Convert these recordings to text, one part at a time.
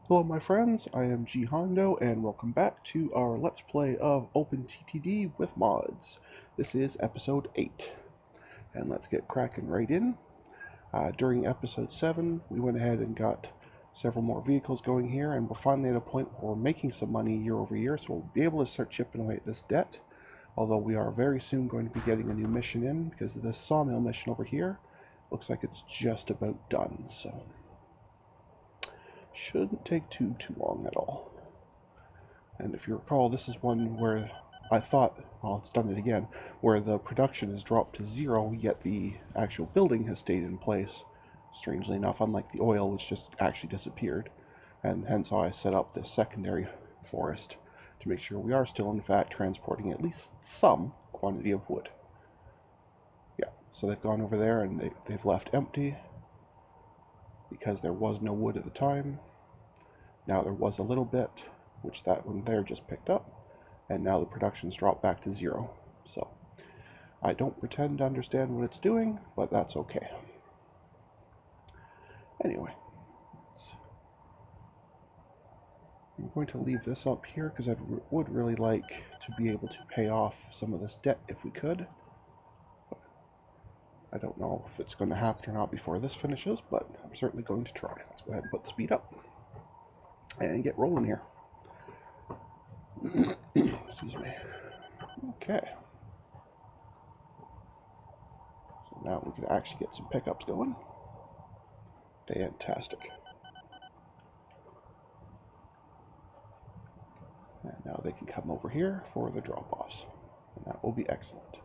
Hello my friends, I am G Hondo and welcome back to our Let's Play of OpenTTD with mods. This is episode 8, and let's get cracking right in. During episode 7, we went ahead and got several more vehicles going here, and we're finally at a point where we're making some money year over year, so we'll be able to start chipping away at this debt. Although we are very soon going to be getting a new mission in, because this sawmill mission over here looks like it's just about done, so shouldn't take too long at all. And if you recall, this is one where I thought, well, it's done it again, where the production is dropped to 0, yet the actual building has stayed in place, strangely enough, unlike the oil, which just actually disappeared. And hence how I set up this secondary forest, to make sure we are still, in fact, transporting at least some quantity of wood. Yeah, so they've gone over there and they've left empty, because there was no wood at the time. Now there was a little bit, which that one there just picked up, and now the production's dropped back to 0. So I don't pretend to understand what it's doing, but that's okay. Anyway, I'm going to leave this up here because I would really like to be able to pay off some of this debt if we could. But I don't know if it's going to happen or not before this finishes, but I'm certainly going to try. Let's go ahead and put the speed up and get rolling here. Excuse me. Okay. So now we can actually get some pickups going. Fantastic. And now they can come over here for the drop-offs. And that will be excellent.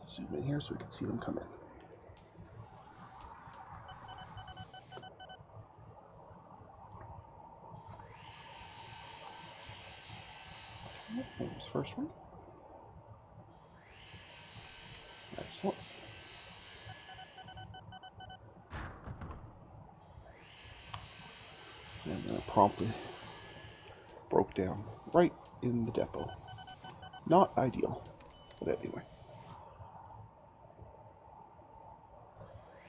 Zoom in here so we can see them come in. There's the first one. Excellent. And then it promptly broke down right in the depot. Not ideal, but anyway.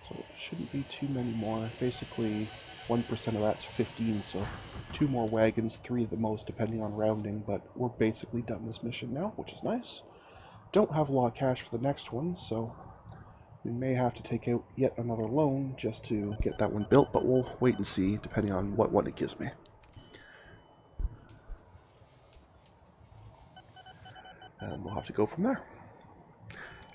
So it shouldn't be too many more. Basically, 1% of that's 15, so 2 more wagons, 3 at the most, depending on rounding, but we're basically done this mission now, which is nice. Don't have a lot of cash for the next one, so we may have to take out yet another loan just to get that one built, but we'll wait and see, depending on what one it gives me. And we'll have to go from there.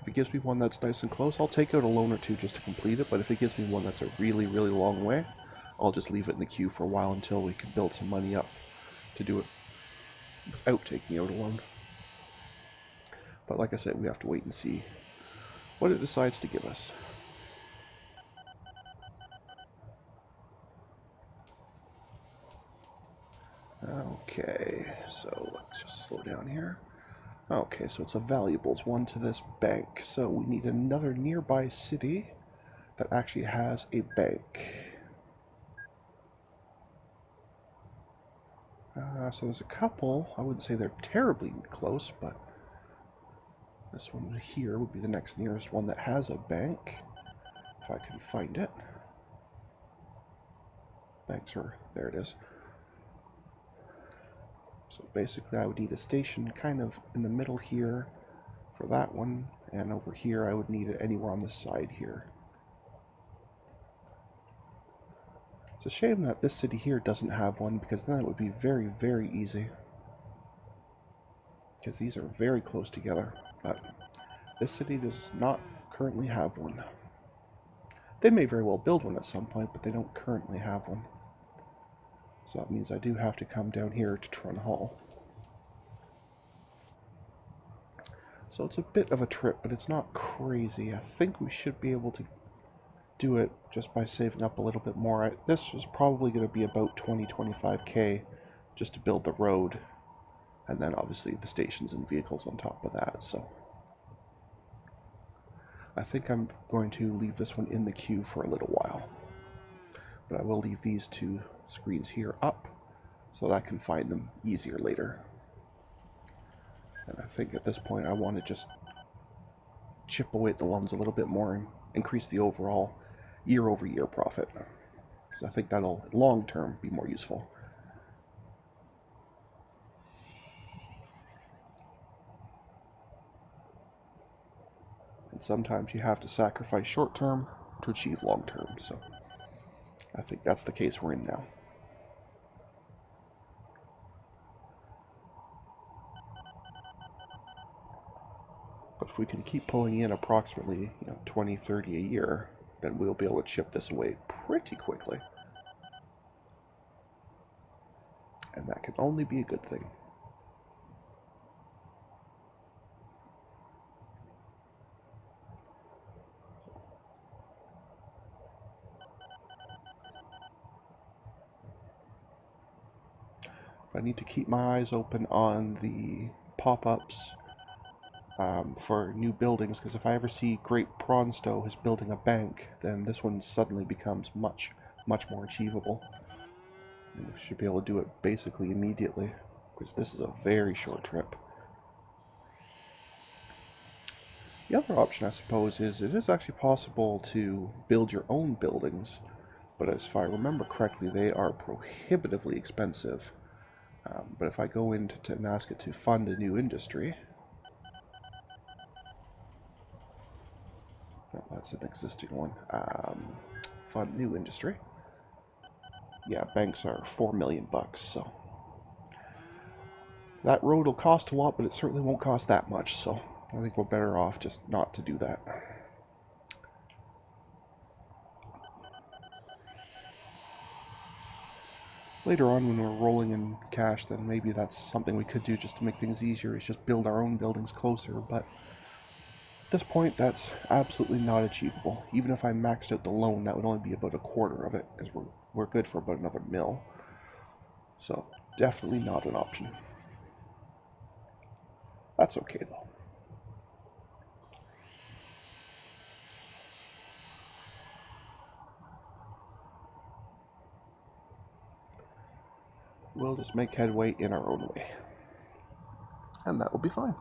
If it gives me one that's nice and close, I'll take out a loan or 2 just to complete it, but if it gives me one that's a really, really long way, I'll just leave it in the queue for a while until we can build some money up to do it without taking out a loan. But like I said, we have to wait and see what it decides to give us. Okay, so let's just slow down here. Okay, so it's a valuables one to this bank. So we need another nearby city that actually has a bank. So there's a couple. I wouldn't say they're terribly close, but this one here would be the next nearest one that has a bank, if I can find it. Banks are, there it is. So basically I would need a station kind of in the middle here for that one, and over here I would need it anywhere on the side here. It's a shame that this city here doesn't have one, because then it would be very, very easy. Because these are very close together, but this city does not currently have one. They may very well build one at some point, but they don't currently have one. So that means I do have to come down here to Trun Hall. So it's a bit of a trip, but it's not crazy. I think we should be able to do it just by saving up a little bit more. This is probably going to be about 20-25k just to build the road, and then obviously the stations and vehicles on top of that. So I think I'm going to leave this one in the queue for a little while, but I will leave these two screens here up so that I can find them easier later. And I think at this point I want to just chip away at the loans a little bit more and increase the overall year-over-year profit. Because I think that'll, long-term, be more useful. And sometimes you have to sacrifice short-term to achieve long-term, so I think that's the case we're in now. But if we can keep pulling in approximately 20, 30 a year, then we'll be able to chip this away pretty quickly. And that can only be a good thing. I need to keep my eyes open on the pop-ups for new buildings, because if I ever see Great Prawnstow is building a bank, then this one suddenly becomes much more achievable. And we should be able to do it basically immediately, because this is a very short trip. The other option, I suppose, is it is actually possible to build your own buildings, but if I remember correctly, they are prohibitively expensive. But if I go into and ask it to fund a new industry, no, that's an existing one. Fund new industry. Yeah, banks are $4 million bucks, so that road will cost a lot, but it certainly won't cost that much. So I think we're better off just not to do that. Later on, when we're rolling in cash, then maybe that's something we could do just to make things easier, is just build our own buildings closer, but at this point, that's absolutely not achievable. Even if I maxed out the loan, that would only be about a quarter of it, because we're good for about another mil. So, definitely not an option. That's okay, though. We'll just make headway in our own way. And that will be fine.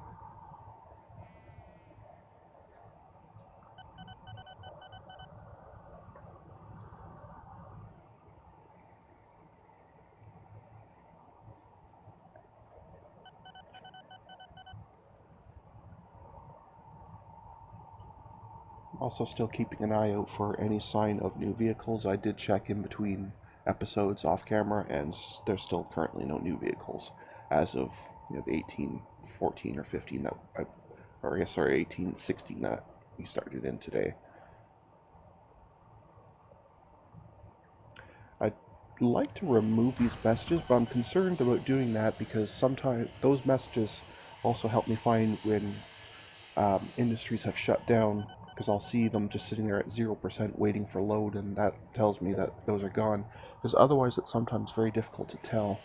Also still keeping an eye out for any sign of new vehicles. I did check in between episodes off camera, and there's still currently no new vehicles as of the 1814 or 15 that or I guess sorry 1816 that we started in today. I'd like to remove these messages, but I'm concerned about doing that because sometimes those messages also help me find when industries have shut down, because I'll see them just sitting there at 0% waiting for load, and that tells me that those are gone, because otherwise it's sometimes very difficult to tell.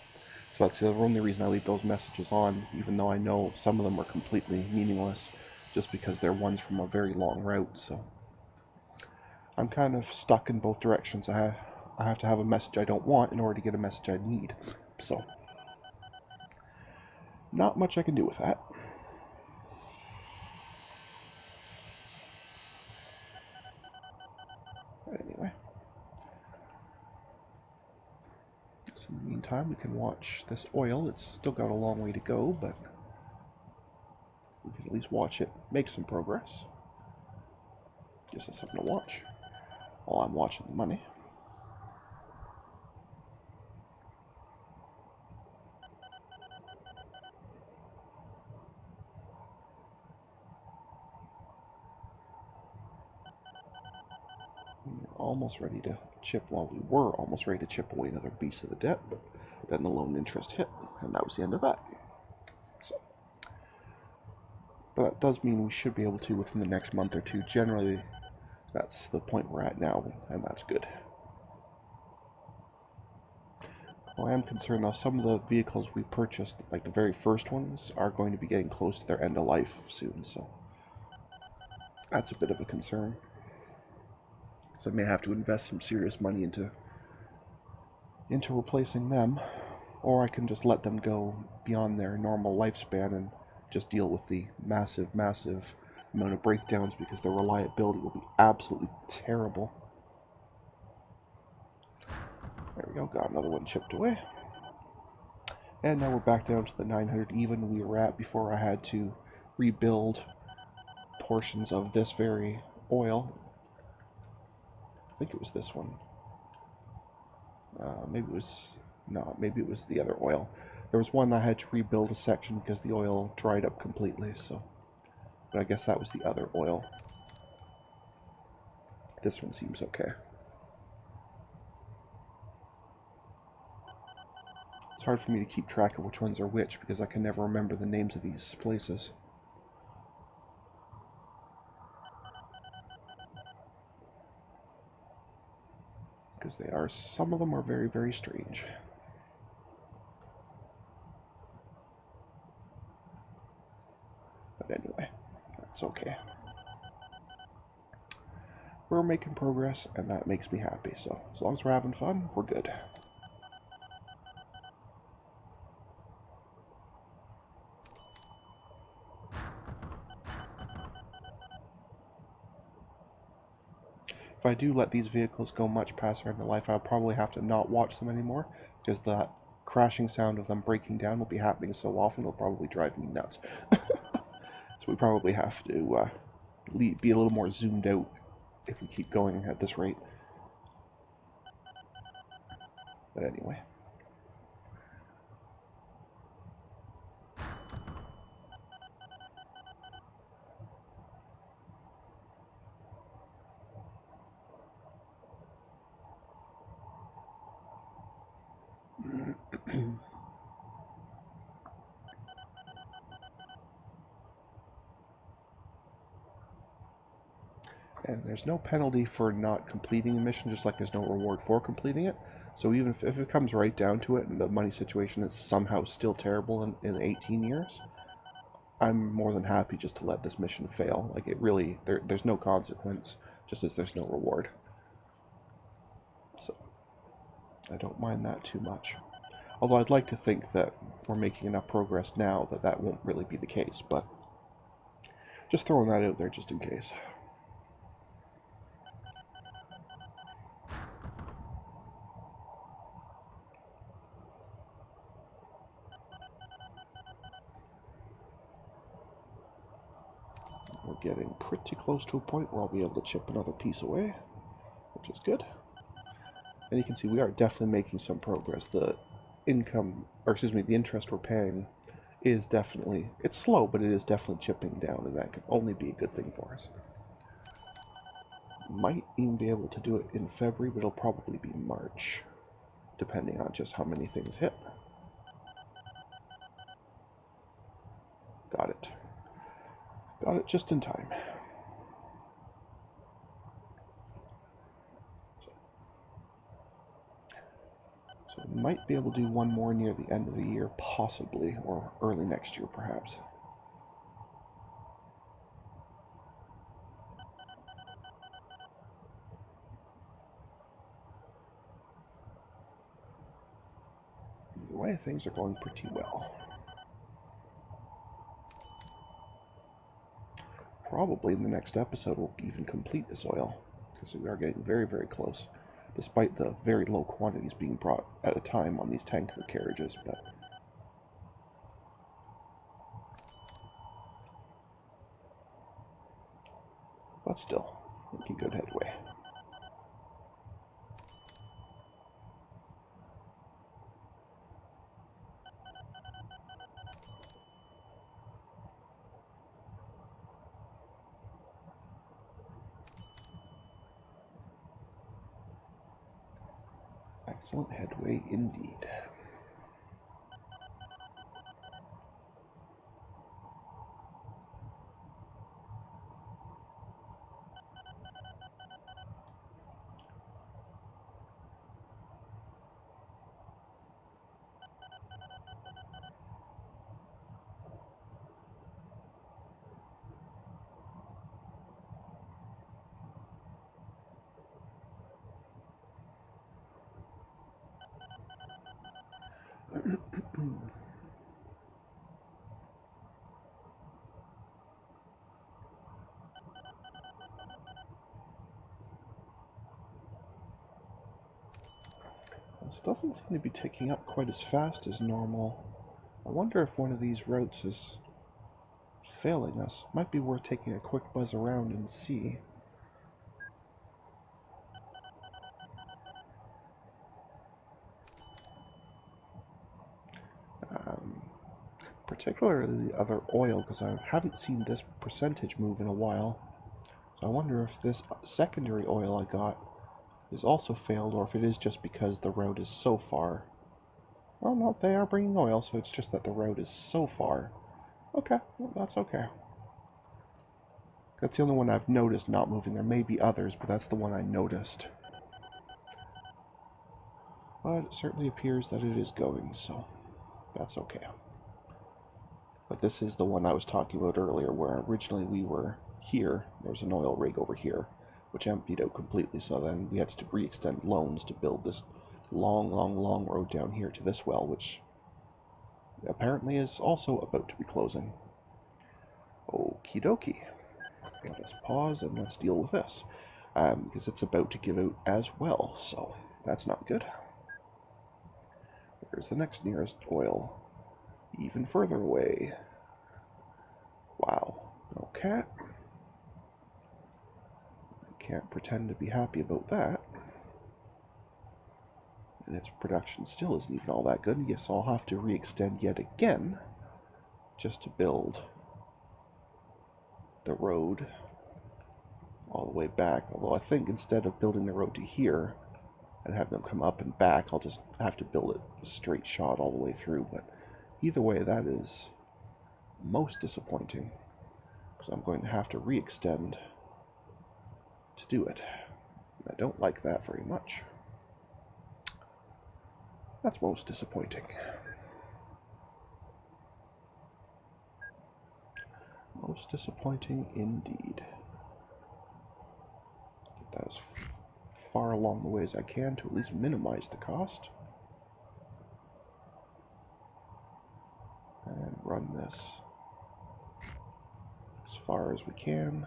So that's the only reason I leave those messages on, even though I know some of them are completely meaningless, just because they're ones from a very long route. So I'm kind of stuck in both directions. I have to have a message I don't want in order to get a message I need. So not much I can do with that. Anyway. So in the meantime, we can watch this oil. It's still got a long way to go, but we can at least watch it make some progress. Gives us something to watch while I'm watching the money. Almost ready to chip, well, we were almost ready to chip away another piece of the debt, but then the loan interest hit, and that was the end of that. So, but that does mean we should be able to within the next month or two. Generally, that's the point we're at now, and that's good. Well, I am concerned though, some of the vehicles we purchased, like the very first ones, are going to be getting close to their end of life soon, so that's a bit of a concern. So I may have to invest some serious money into into replacing them, or I can just let them go beyond their normal lifespan and just deal with the massive amount of breakdowns because their reliability will be absolutely terrible. There we go, got another one chipped away. And now we're back down to the 900 even we were at before I had to rebuild portions of this very oil. I think it was this one. Maybe it was the other oil. There was one I had to rebuild a section because the oil dried up completely, so. But I guess that was the other oil. This one seems okay. It's hard for me to keep track of which ones are which because I can never remember the names of these places. Because some of them are very, very strange. But anyway, that's okay. We're making progress, and that makes me happy. So as long as we're having fun, we're good. If I do let these vehicles go much past their end of life, I'll probably have to not watch them anymore, because that crashing sound of them breaking down will be happening so often it'll probably drive me nuts. So we probably have to be a little more zoomed out if we keep going at this rate. But anyway. And there's no penalty for not completing the mission, just like there's no reward for completing it. So even if it comes right down to it and the money situation is somehow still terrible in 18 years, I'm more than happy just to let this mission fail. Like, it really, there's no consequence, just as there's no reward. So I don't mind that too much. Although I'd like to think that we're making enough progress now that that won't really be the case, but just throwing that out there just in case. We're getting pretty close to a point where I'll be able to chip another piece away, which is good. And you can see we are definitely making some progress. The the interest we're paying is definitely, it's slow, but it is definitely chipping down, and that can only be a good thing for us. Might even be able to do it in February, but it'll probably be March, depending on just how many things hit. Got it. Got it just in time. So we might be able to do one more near the end of the year, possibly, or early next year, perhaps. Either way, things are going pretty well. Probably in the next episode we'll even complete this oil, because we are getting very, very close, despite the very low quantities being brought at a time on these tanker carriages, but still, making good headway. Excellent headway indeed. This doesn't seem to be ticking up quite as fast as normal. I wonder if one of these routes is failing us. Might be worth taking a quick buzz around and see. Particularly the other oil, because I haven't seen this percentage move in a while. So I wonder if this secondary oil I got is also failed, or if it is just because the road is so far. Well, no, they are bringing oil, so it's just that the road is so far. Okay, well, that's okay. That's the only one I've noticed not moving. There may be others, but that's the one I noticed. But it certainly appears that it is going, so that's okay. But this is the one I was talking about earlier, where originally we were here. There was an oil rig over here, which emptied out completely, so then we had to re-extend loans to build this long road down here to this well, which apparently is also about to be closing. Okie dokie. Let us pause and let's deal with this, because it's about to give out as well, so that's not good. Where's the next nearest oil? Even further away. Wow. Okay. I can't pretend to be happy about that. And its production still isn't even all that good. Yes, I'll have to re-extend yet again just to build the road all the way back. Although I think instead of building the road to here and have them come up and back, I'll just have to build it a straight shot all the way through. But either way, that is most disappointing, because I'm going to have to re-extend to do it. And I don't like that very much. That's most disappointing. Most disappointing indeed. Get that as far along the way as I can to at least minimize the cost. And run this as far as we can.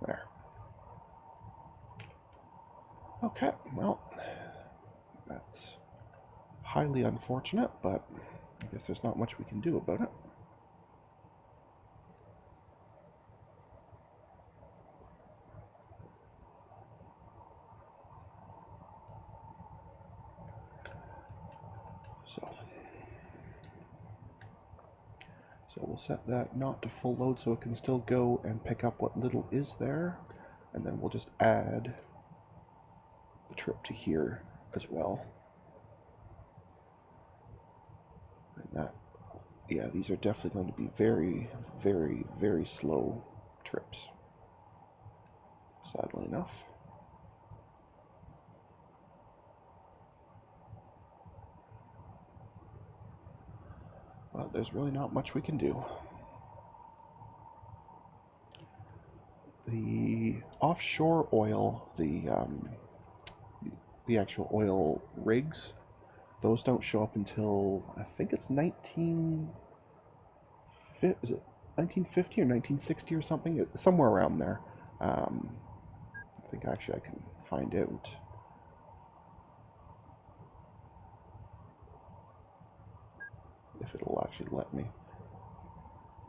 There. Okay, well, that's highly unfortunate, but I guess there's not much we can do about it. So we'll set that not to full load so it can still go and pick up what little is there, and then we'll just add the trip to here as well. And that, yeah, these are definitely going to be very slow trips, sadly enough. But there's really not much we can do. The offshore oil, the actual oil rigs, those don't show up until I think it's 1950 or 1960 or something, somewhere around there. I think actually I can find out. If it'll actually let me.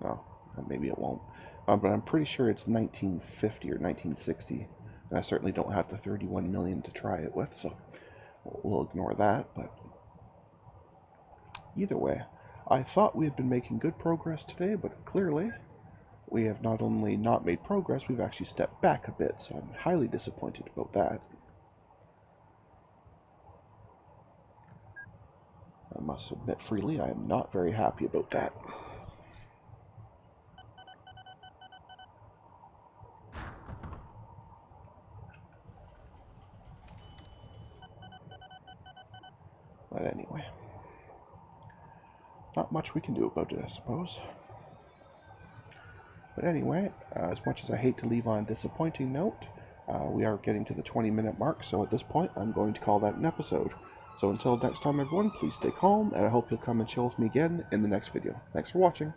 No, maybe it won't. But I'm pretty sure it's 1950 or 1960. And I certainly don't have the 31 million to try it with, so we'll ignore that. But either way, I thought we had been making good progress today, but clearly we have not only not made progress, we've actually stepped back a bit, so I'm highly disappointed about that. I must admit freely, I am not very happy about that. But anyway, not much we can do about it, I suppose. But anyway, as much as I hate to leave on a disappointing note, We are getting to the 20-minute mark, so at this point I'm going to call that an episode. So until next time everyone, please stay calm, and I hope you'll come and chill with me again in the next video. Thanks for watching.